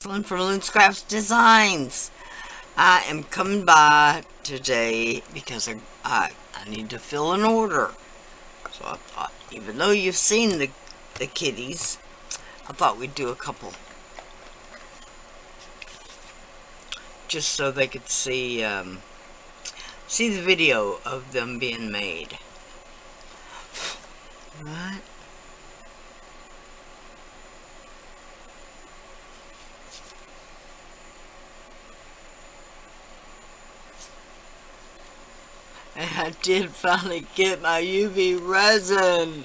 From Loon's Crafts Designs. I am coming by today because I need to fill an order. So I thought, even though you've seen the kitties, I thought we'd do a couple. Just so they could see the video of them being made. Right? And I did finally get my UV resin.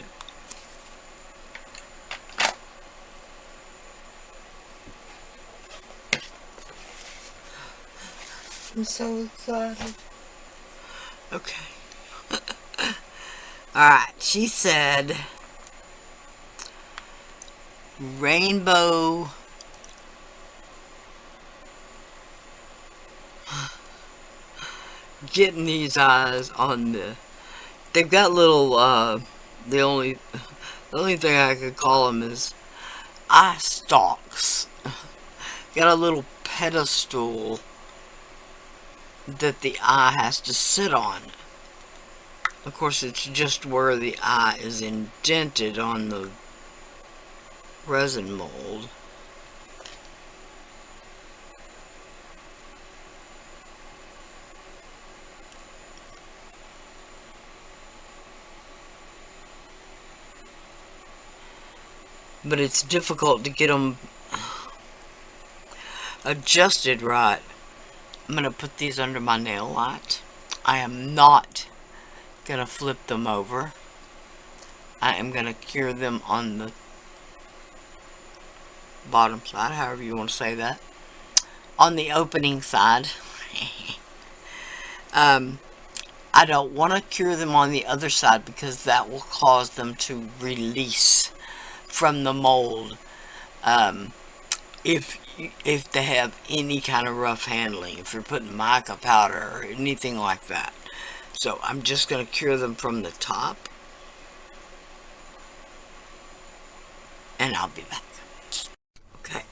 I'm so excited. Okay. Alright, she said rainbow getting these eyes on they've got little the only thing I could call them is eye stalks. Got a little pedestal that the eye has to sit on. Of course, it's just where the eye is indented on the resin mold. But it's difficult to get them adjusted right. I'm going to put these under my nail light. I am not going to flip them over. I am going to cure them on the bottom side, however you want to say that. On the opening side. I don't want to cure them on the other side because that will cause them to release from the mold. If they have any kind of rough handling, if you're putting mica powder or anything like that. So I'm just going to cure them from the top, and I'll be back. Okay.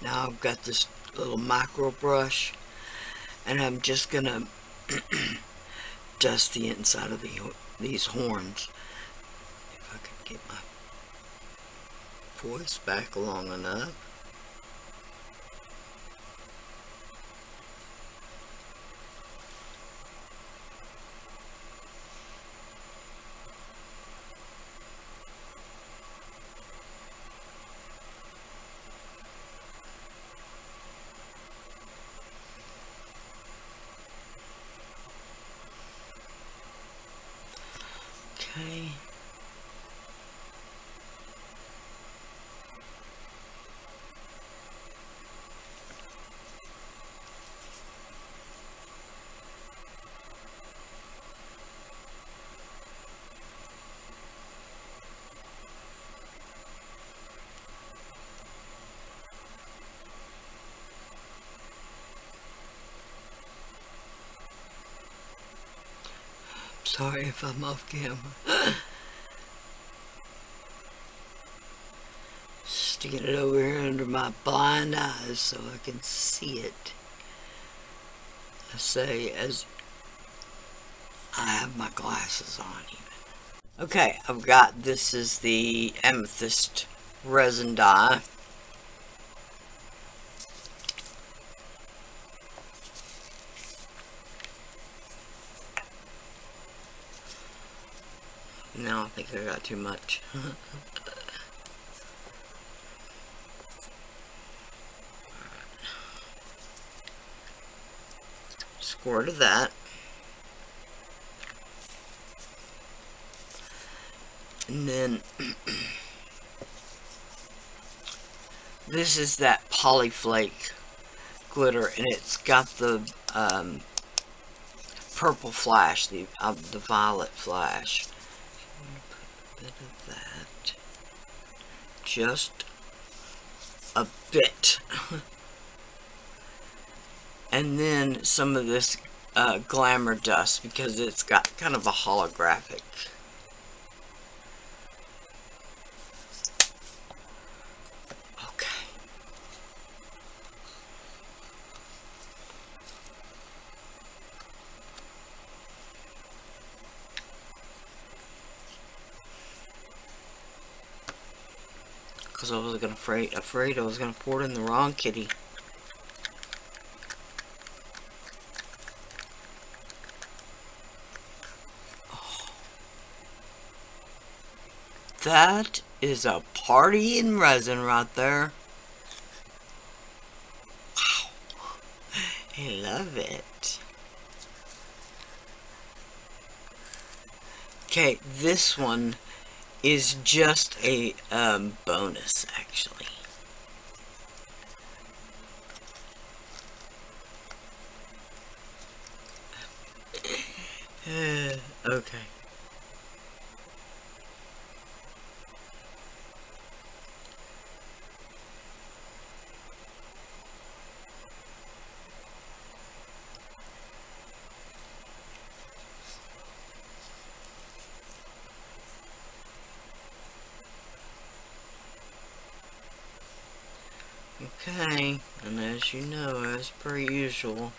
Now I've got this little micro brush, and I'm just going to dust the inside of these horns. If I could get my voice back long enough. Okay. Sorry if I'm off camera. Sticking it over here under my blind eyes so I can see it. I say as I have my glasses on even. Okay, I've got, this is the amethyst resin dye. Now I think I got too much. Squirt of that. And then this is that polyflake glitter, and it's got the purple flash, the violet flash. Put a bit of that, just a bit, and then some of this glamour dust because it's got kind of a holographic. Okay. because I was afraid I was gonna pour it in the wrong kitty. That is a party in resin right there. Wow. I love it. Okay, this one is just a bonus, actually. Okay. Okay, and as you know, as per usual,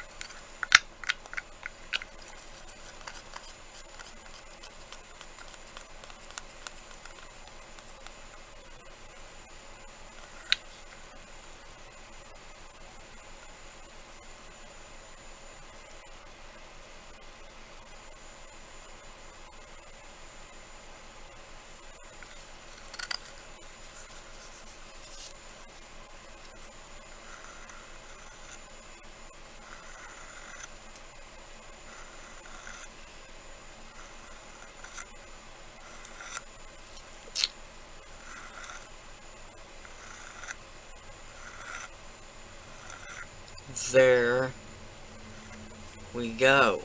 there we go.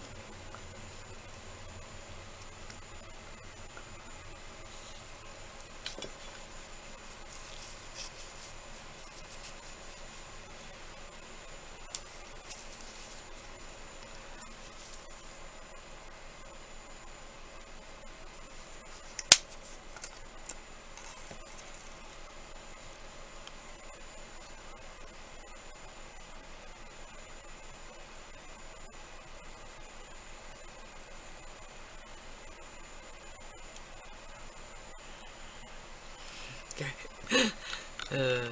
uh,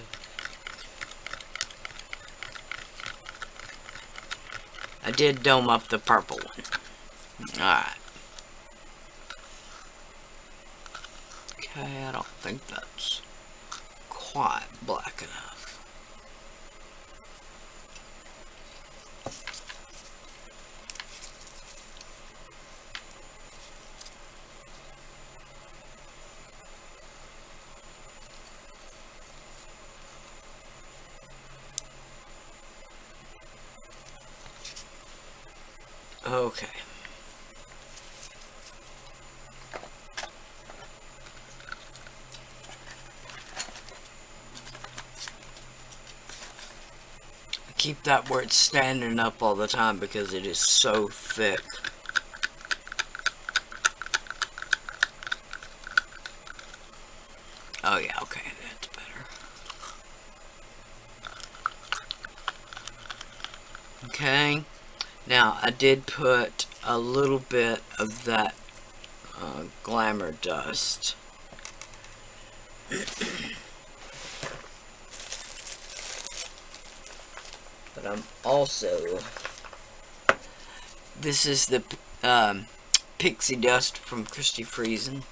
I did dome up the purple one. Alright. Okay, I don't think that's quite black enough. Okay. Keep that where it's standing up all the time because it is so thick. Oh yeah, okay, that's better. Okay, now I did put a little bit of that glamour dust. But I'm also, this is the pixie dust from Christy Friesen.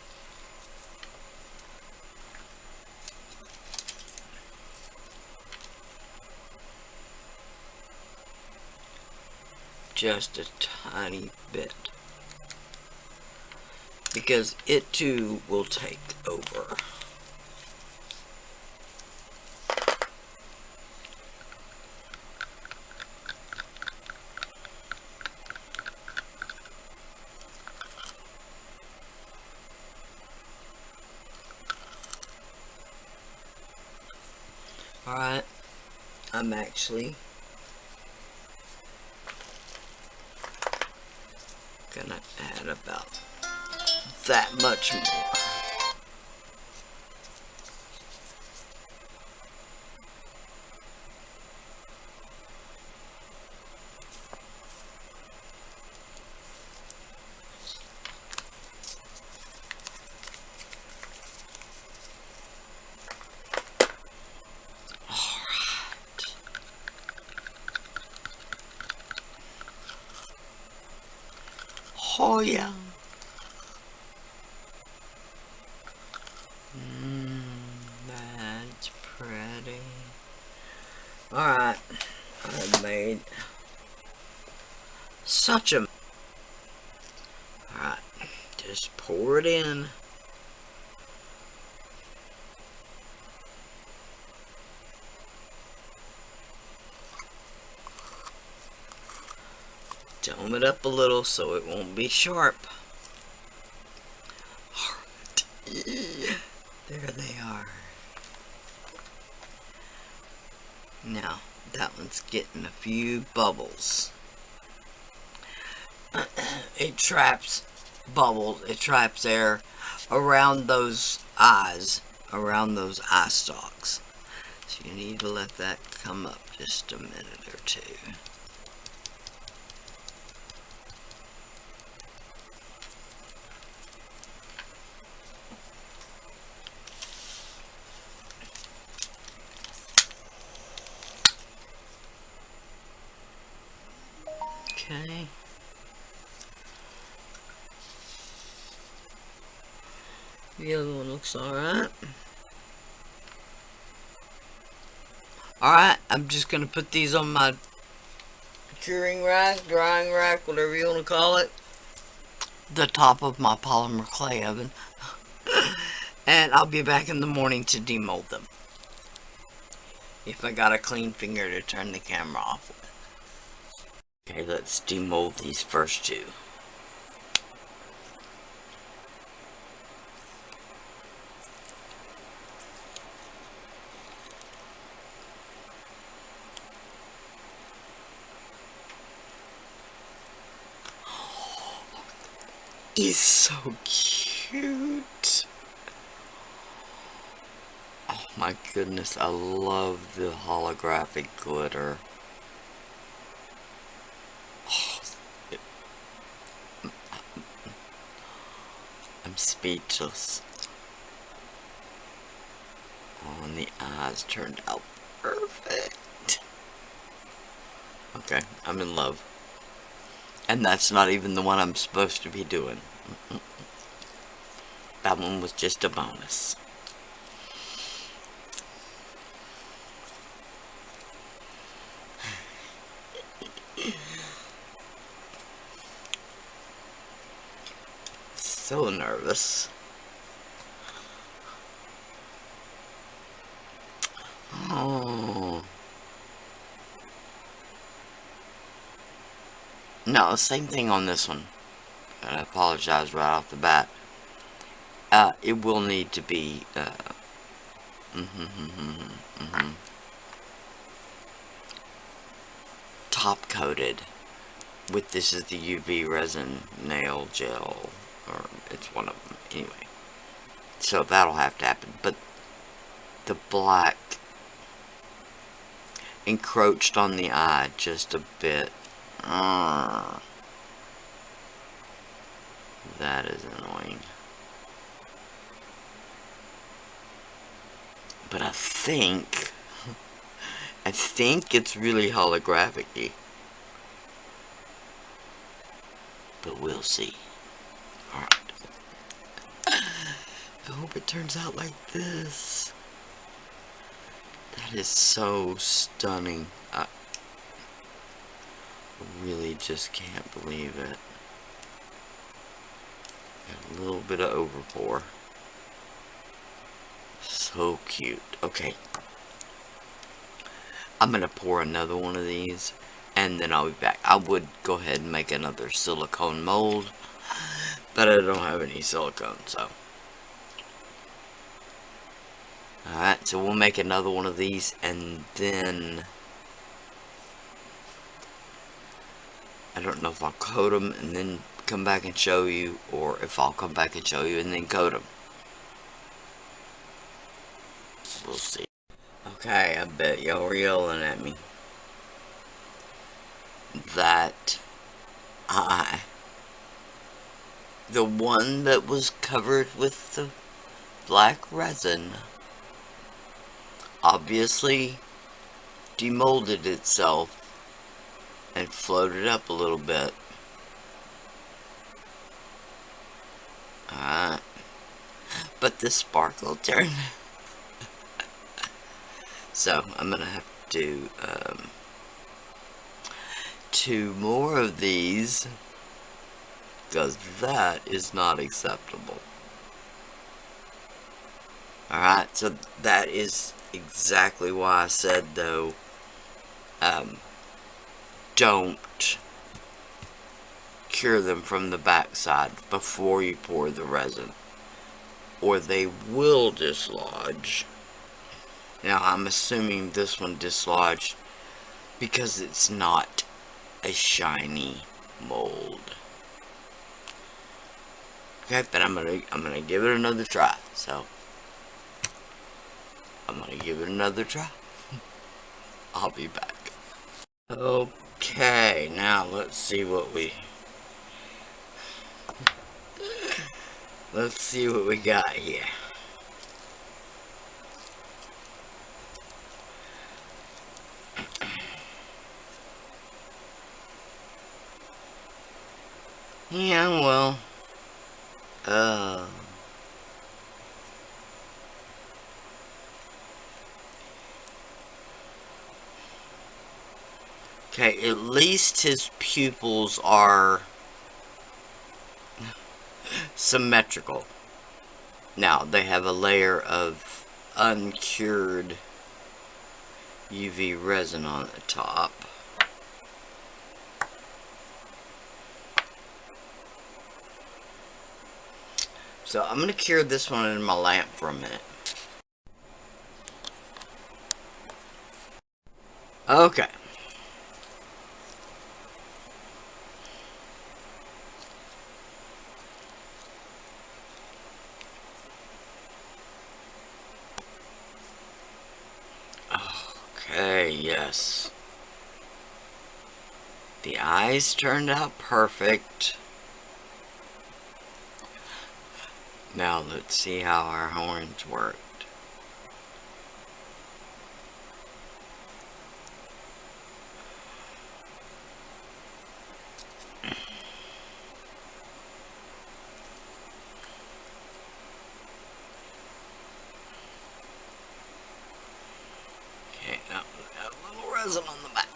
Just a tiny bit. Because it too will take over. Alright, I'm actually gonna add about that much more. Oh yeah. That's pretty. Alright. I made such a... Alright. Just pour it in. Dome it up a little so it won't be sharp. There they are. Now, that one's getting a few bubbles. It traps bubbles, it traps air around those eyes, around those eye stalks. So you need to let that come up just a minute or two. Okay. The other one looks alright. Alright, I'm just going to put these on my curing rack, drying rack, whatever you want to call it. The top of my polymer clay oven. And I'll be back in the morning to demold them. If I got a clean finger to turn the camera off with. Okay, let's demold these first two. He's so cute. Oh my goodness, I love the holographic glitter. I'm speechless. Oh, and the eyes turned out perfect. Okay, I'm in love. And that's not even the one I'm supposed to be doing. That one was just a bonus. So nervous. Oh. No, same thing on this one. I apologize right off the bat. It will need to be top coated with, this is the UV resin nail gel, or it's one of them anyway. So that'll have to happen. But the black encroached on the eye just a bit. That is annoying. But I think it's really holographic-y. But we'll see. Alright. I hope it turns out like this. That is so stunning. I really just can't believe it. Got a little bit of overpour. So cute. Okay. I'm going to pour another one of these, and then I'll be back. I would go ahead and make another silicone mold, but I don't have any silicone, so. Alright, so we'll make another one of these, and then I don't know if I'll coat them and then come back and show you, or if I'll come back and show you and then coat them. We'll see. Okay, I bet y'all were yelling at me. That eye, the one that was covered with the black resin, obviously demolded itself and floated up a little bit. Alright. But the sparkle turned. So, I'm gonna have to do 2 more of these, because that is not acceptable. Alright, so that is exactly why I said, though, don't cure them from the backside before you pour the resin, or they will dislodge. Now, I'm assuming this one dislodged because it's not a shiny mold. Okay, but I'm gonna give it another try. So I'm gonna give it another try. I'll be back. Okay, now let's see what we got here. Yeah, well, okay, at least his pupils are symmetrical. Now, they have a layer of uncured UV resin on the top. So I'm going to cure this one in my lamp for a minute. Okay. Okay, yes. The eyes turned out perfect. Now let's see how our horns worked. Okay, now we got a little resin on the back.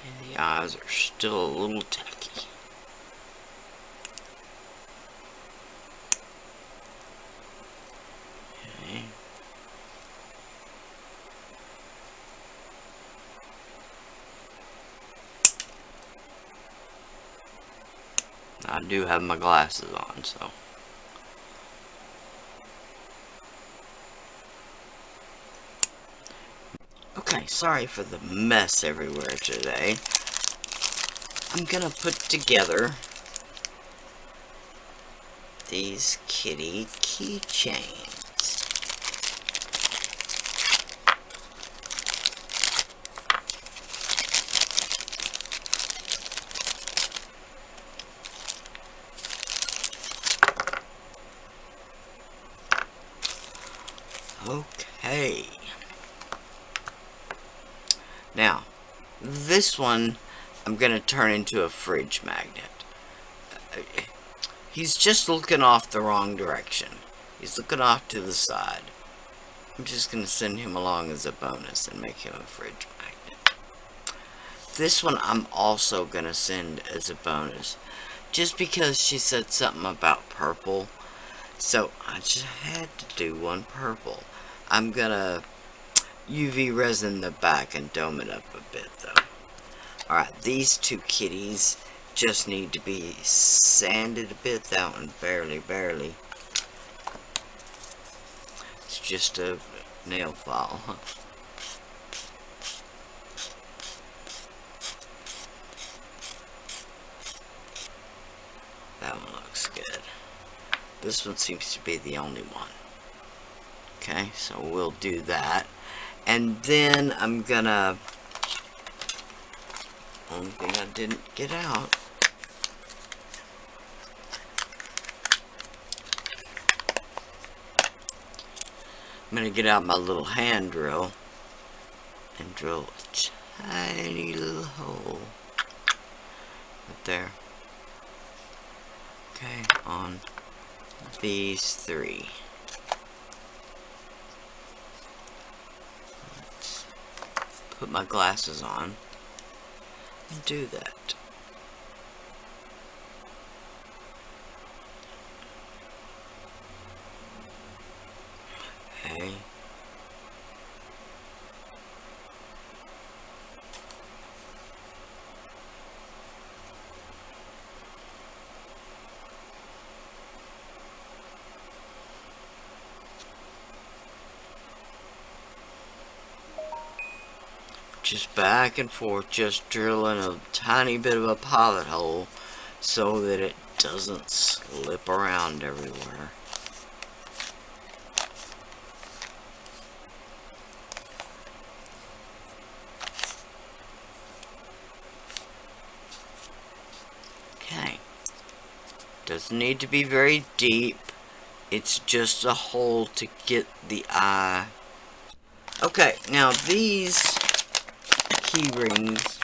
And the eyes are still a little tacky. Okay. I do have my glasses on, so. Okay, sorry for the mess everywhere today. I'm gonna put together these kitty keychains. Okay. Now, this one I'm going to turn into a fridge magnet. He's just looking off the wrong direction. He's looking off to the side. I'm just going to send him along as a bonus and make him a fridge magnet. This one I'm also going to send as a bonus, just because she said something about purple. So I just had to do one purple. I'm going to UV resin the back and dome it up a bit though. Alright, these 2 kitties just need to be sanded a bit. That one barely. It's just a nail file. That one looks good. This one seems to be the only one. Okay, so we'll do that. And then I'm gonna... Only thing I didn't get out. I'm going to get out my little hand drill and drill a tiny little hole right there. Okay, on these three. Let's put my glasses on and do that. Okay. Just back and forth, just drilling a tiny bit of a pilot hole so that it doesn't slip around everywhere. Okay. Doesn't need to be very deep. It's just a hole to get the eye. Okay, now these key rings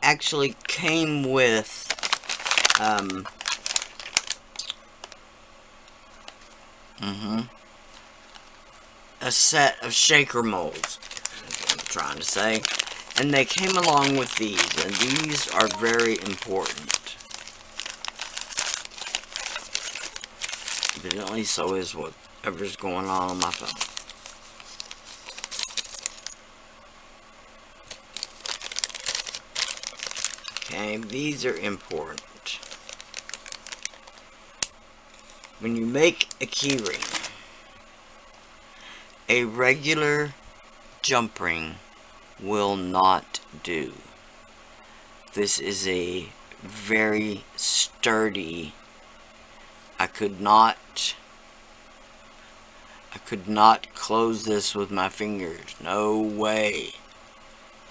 actually came with a set of shaker molds, that's what I'm trying to say, and they came along with these, and these are very important. Evidently, so is whatever's going on my phone. Okay, these are important. When you make a key ring, a regular jump ring will not do. This is a very sturdy. I could not close this with my fingers. No way.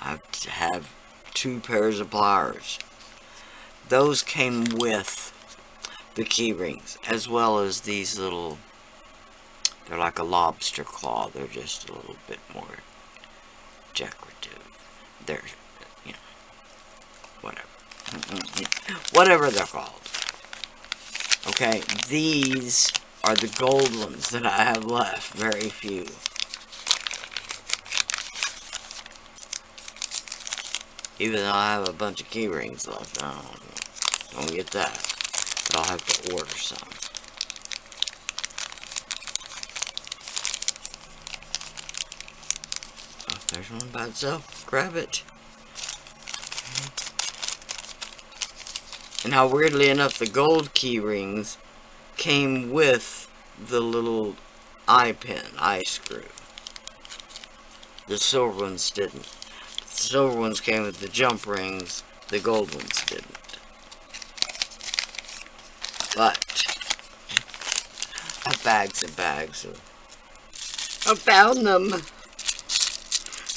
I have to have 2 pairs of pliers. Those came with the key rings, as well as these little, they're like a lobster claw. They're just a little bit more decorative. They're, you know, whatever. Whatever they're called. Okay, these are the gold ones that I have left. Very few. Even though I have a bunch of key rings left, I don't get that. But I'll have to order some. Oh, there's one by itself. Grab it. And now, weirdly enough, the gold key rings came with the little eye pin, eye screw. The silver ones didn't. The silver ones came with the jump rings. The gold ones didn't. But I have bags and bags of. I found them.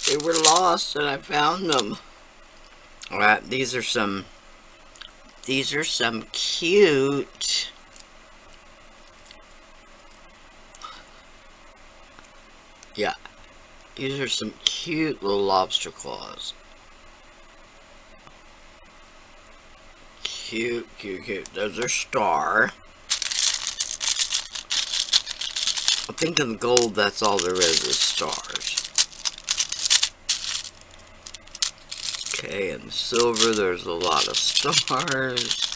They were lost, and I found them. All right, these are some cute. Yeah, these are some cute little lobster claws. Cute, cute, cute. Those are star. I think in the gold, that's all there is stars. Okay, in the silver, there's a lot of stars.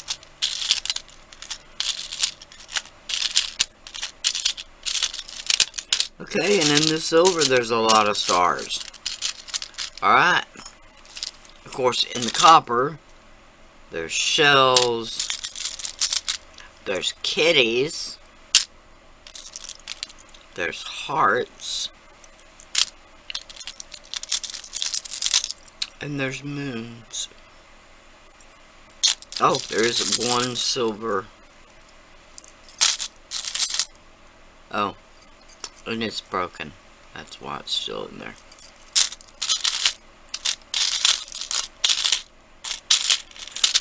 Okay, and in the silver, there's a lot of stars. Alright. Of course, in the copper, there's shells. There's kitties. There's hearts. And there's moons. Oh, there is one silver. Oh. And it's broken. That's why it's still in there.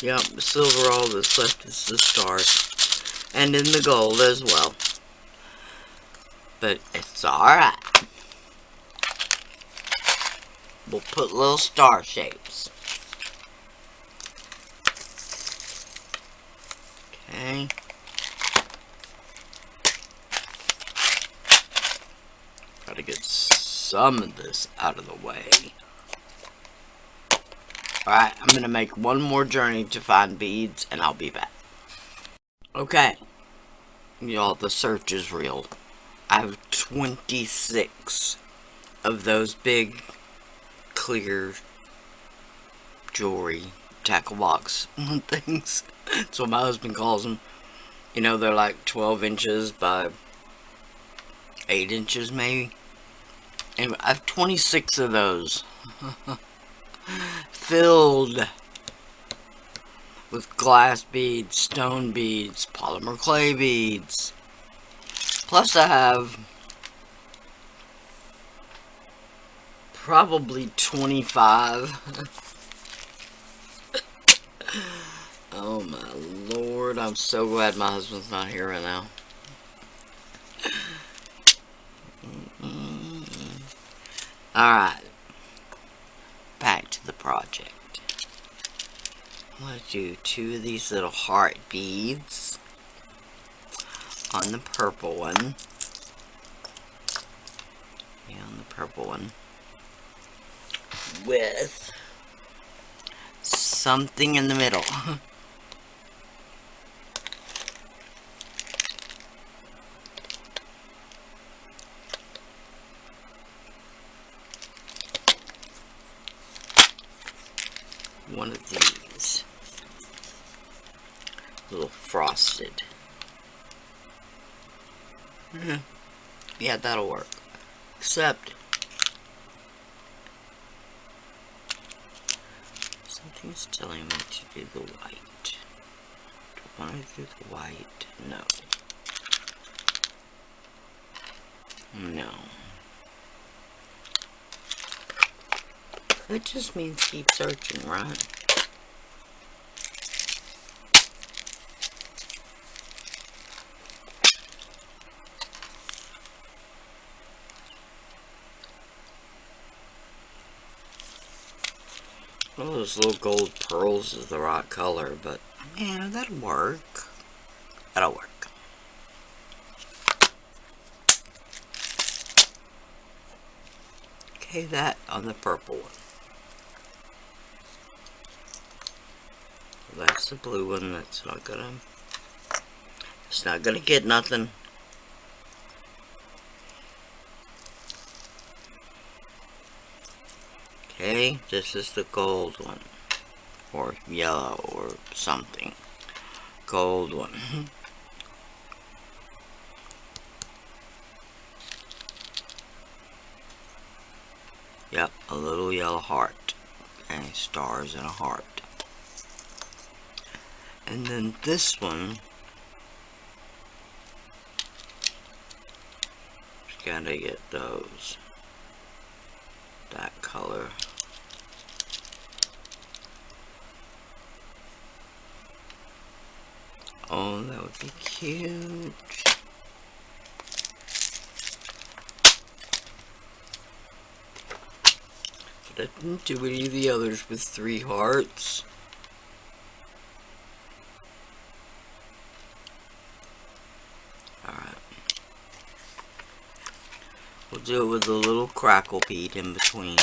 Yep, the silver, all that's left is the stars. And in the gold as well. but it's alright. We'll put little star shapes. Okay. Gotta get some of this out of the way. Alright, I'm gonna make one more journey to find beads, and I'll be back. Okay. Y'all, the search is real. I have 26 of those big, clear jewelry tackle box things. That's what my husband calls them. You know, they're like 12 inches by 8 inches maybe. Anyway, I have 26 of those. Filled with glass beads, stone beads, polymer clay beads. Plus I have probably 25. Oh my lord, I'm so glad my husband's not here right now. Alright, back to the project. I'm going to do 2 of these little heart beads on the purple one. Yeah, on the purple one. With something in the middle. One of these. Little frosted. Yeah, that'll work. Except something's telling me to do the white. Do I want to do the white? No. No. That just means keep searching, right? Well, those little gold pearls is the right color, but yeah, that'll work. That'll work. Okay, that on the purple one. That's the blue one. That's not gonna. It's not gonna get nothing. Okay, this is the gold one. Or yellow or something. Gold one. Yep, a little yellow heart. Okay, stars and a heart. And then this one, just gotta get those. That color. Oh, that would be cute. But I didn't do any of the others with 3 hearts. Alright. We'll do it with a little crackle bead in between.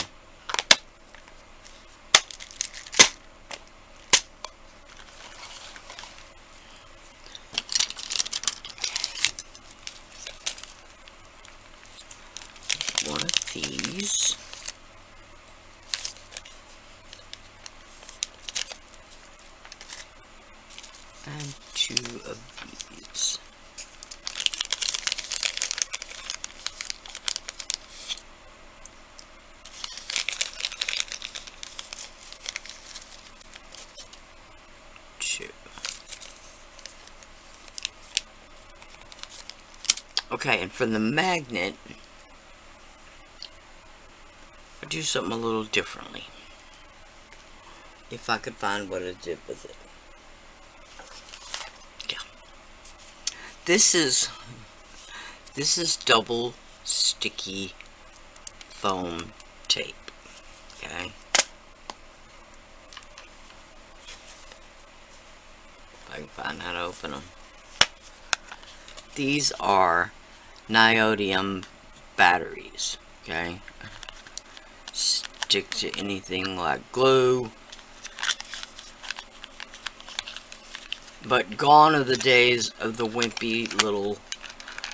One of these. And 2 of these. Okay, and for the magnet, I'll do something a little differently. If I could find what I did with it. Yeah. This is This is double sticky foam tape. Okay. If I can find how to open them. These are neodymium batteries. Okay. Stick to anything like glue. But gone are the days of the wimpy little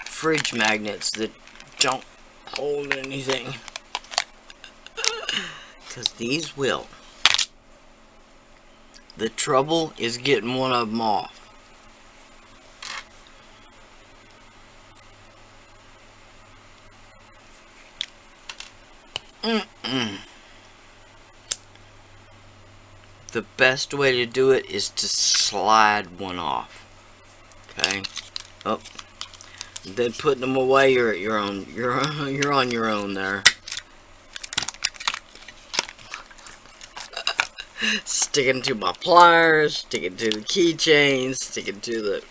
fridge magnets that don't hold anything. Because these will. The trouble is getting one of them off. The best way to do it is to slide one off. Okay. Oh. Then putting them away, you're at your own. You're on your own there. Sticking to my pliers, sticking to the keychains, sticking to the.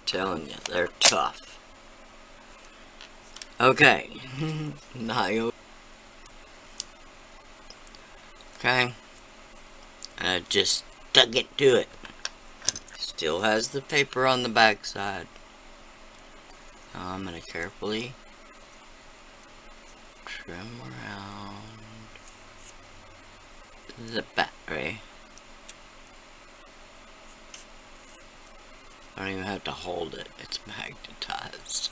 Telling you, they're tough. Okay. Okay. I just stuck it to it. Still has the paper on the back side. Now I'm going to carefully trim around the battery. I don't even have to hold it. It's magnetized.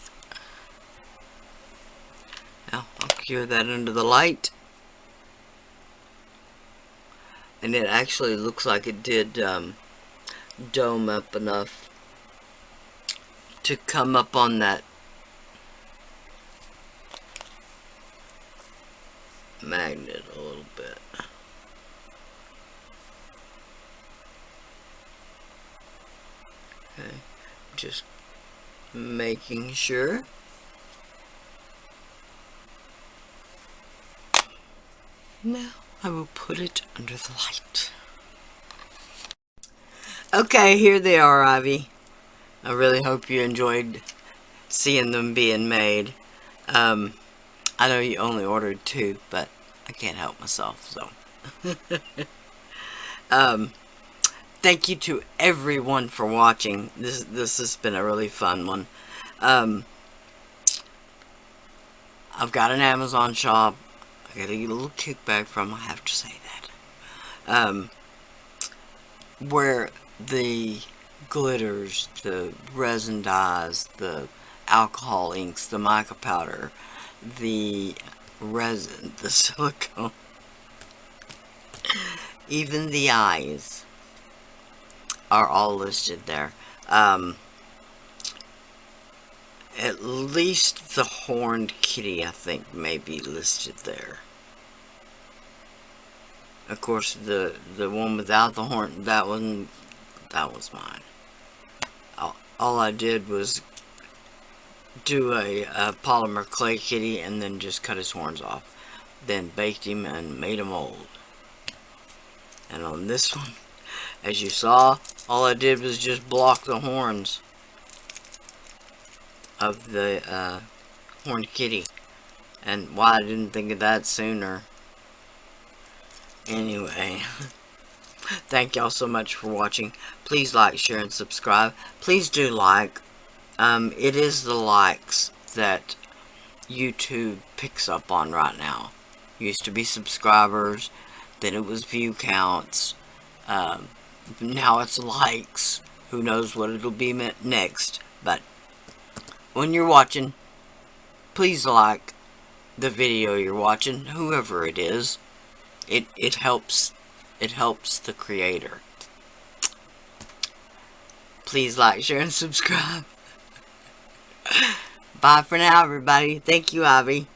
Now I'll cure that under the light. And it actually looks like it did dome up enough to come up on that magnet a little bit. Okay, just making sure. Now I will put it under the light. Okay, here they are, Ivy. I really hope you enjoyed seeing them being made. I know you only ordered 2, but I can't help myself, so. Thank you to everyone for watching. This has been a really fun one. I've got an Amazon shop. I got a little kickback from, I have to say that. Where the glitters, the resin dyes, the alcohol inks, the mica powder, the resin, the silicone, even the eyes are all listed there. At least the horned kitty, I think, may be listed there. Of course, the one without the horn, that was mine. All I did was do a polymer clay kitty and then just cut his horns off. Then baked him and made a mold. And on this one, as you saw, all I did was just block the horns of the horned kitty. And why I didn't think of that sooner. Anyway, thank y'all so much for watching. Please like, share, and subscribe. Please do like. It is the likes that YouTube picks up on right now. Used to be subscribers, then it was view counts. Now it's likes. Who knows what it'll be next. But when you're watching, please like the video you're watching, whoever it is. It helps the creator. Please like, share, and subscribe. Bye for now, everybody. Thank you, Ivy.